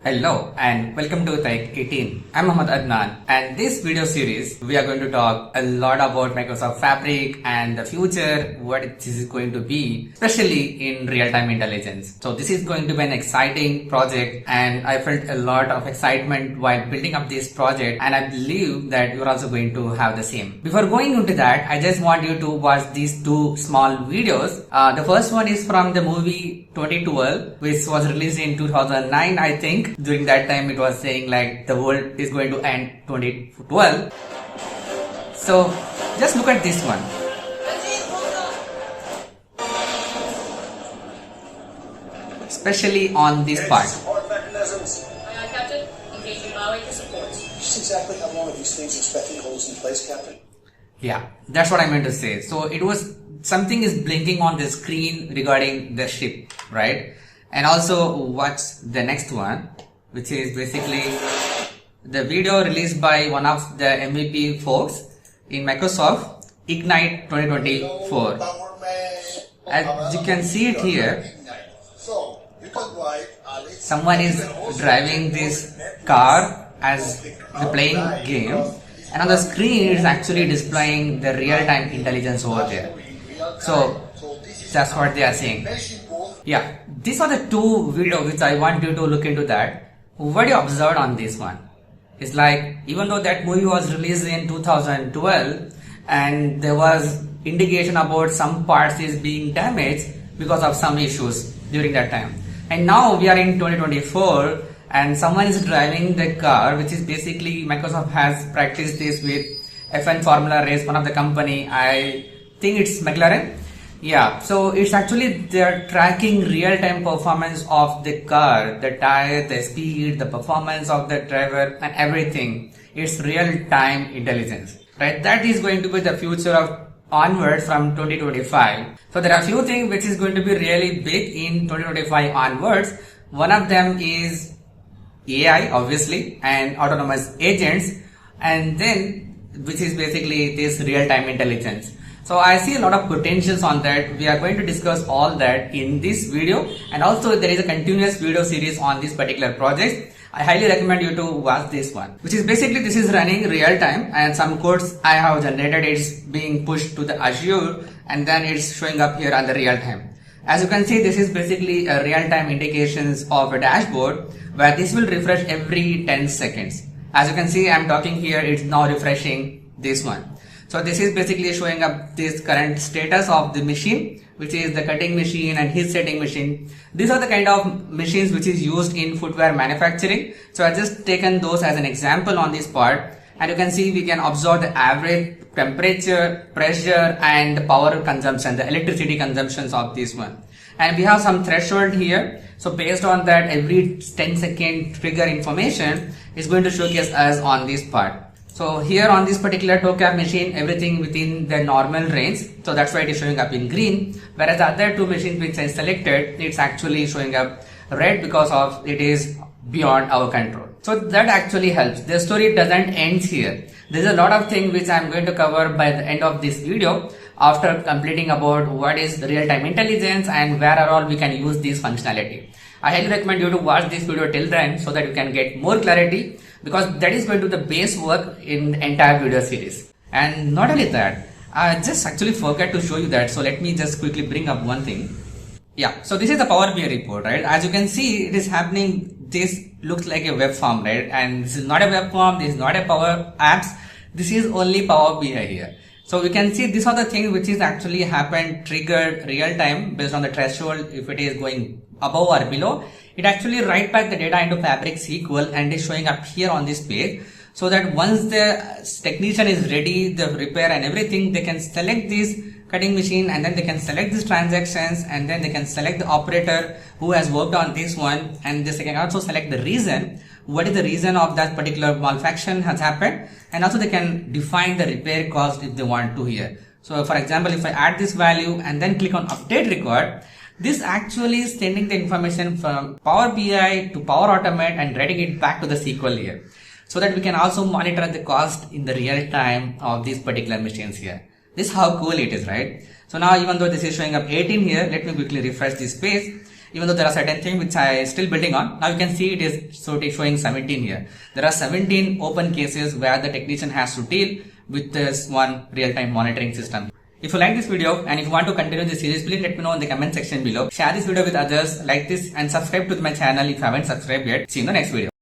Hello and welcome to taik18. I'm Mohammed Adnan, and this video series we are going to talk a lot about Microsoft Fabric and the future, what this is going to be, especially in real-time intelligence. So this is going to be an exciting project, and I felt a lot of excitement while building up this project, and I believe that you're also going to have the same. Before going into that, I just want you to watch these two small videos. The first one is from the movie 2012, which was released in 2009, I think. During that time it was saying like the world is going to end 2012. So just look at this one. Especially on this part. Captain. Engaging Maui for support. Just exactly how long are these things expecting holds in place, Captain? Yeah, that's what I meant to say. So it was something is blinking on the screen regarding the ship, right? And also what's the next one, which is basically the video released by one of the MVP folks in Microsoft Ignite 2024. As you can see it here, someone is driving this car as they're playing game, and on the screen it is actually displaying the real-time intelligence over there. So that's what they are saying. Yeah, these are the two videos which I want you to look into that. What do you observe on this one? It's like, even though that movie was released in 2012 and there was indication about some parts is being damaged because of some issues during that time. And now we are in 2024 and someone is driving the car, which is basically Microsoft has practiced this with F1 Formula Race, one of the company, I think it's McLaren. Yeah, so it's actually they're tracking real-time performance of the car, the tire, the speed, the performance of the driver and everything. It's real-time intelligence, right? That is going to be the future of onwards from 2025. So there are a few things which is going to be really big in 2025 onwards. One of them is AI, obviously, and autonomous agents, and then which is basically this real-time intelligence. So I see a lot of potentials on that. We are going to discuss all that in this video, and also there is a continuous video series on this particular project. I highly recommend you to watch this one, which is basically this is running real time, and some codes I have generated is being pushed to the Azure, and then it's showing up here on the real time. As you can see, this is basically a real time indications of a dashboard where this will refresh every 10 seconds. As you can see, I'm talking here, it's now refreshing this one. So this is basically showing up this current status of the machine, which is the cutting machine and heat setting machine. These are the kind of machines which is used in footwear manufacturing. So I just taken those as an example on this part, and you can see we can observe the average temperature, pressure and power consumption, the electricity consumptions of this one. And we have some threshold here. So based on that, every 10-second trigger information is going to showcase us on this part. So here on this particular TOCAP machine, everything within the normal range. So that's why it is showing up in green. Whereas the other two machines which I selected, it's actually showing up red because of it is beyond our control. So that actually helps. The story doesn't end here. There's a lot of things which I'm going to cover by the end of this video after completing about what is real-time intelligence and where are all we can use this functionality. I highly recommend you to watch this video till then so that you can get more clarity, because that is going to be the base work in the entire video series. And not only that, I just actually forgot to show you that. So let me just quickly bring up one thing. Yeah, so this is the Power BI report, right? As you can see, it is happening. This looks like a web form, right? And this is not a web form. This is not a Power Apps. This is only Power BI here. So we can see these are the things which is actually happened, triggered real time based on the threshold. If it is going above or below, it actually write back the data into Fabric SQL and is showing up here on this page, so that once the technician is ready, the repair and everything, they can select this cutting machine, and then they can select these transactions, and then they can select the operator who has worked on this one, and they can also select the reason, what is the reason of that particular malfunction has happened, and also they can define the repair cost if they want to here. So for example, if I add this value and then click on update record, this actually is sending the information from Power BI to Power Automate and writing it back to the SQL here, so that we can also monitor the cost in the real time of these particular machines here. This is how cool it is, right? So now even though this is showing up 18 here, let me quickly refresh this page. even though there are certain things which I still building on. Now you can see it is showing 17 here. There are 17 open cases where the technician has to deal with this one real-time monitoring system. If you like this video and if you want to continue this series, please let me know in the comment section below. Share this video with others, like this and subscribe to my channel if you haven't subscribed yet. See you in the next video.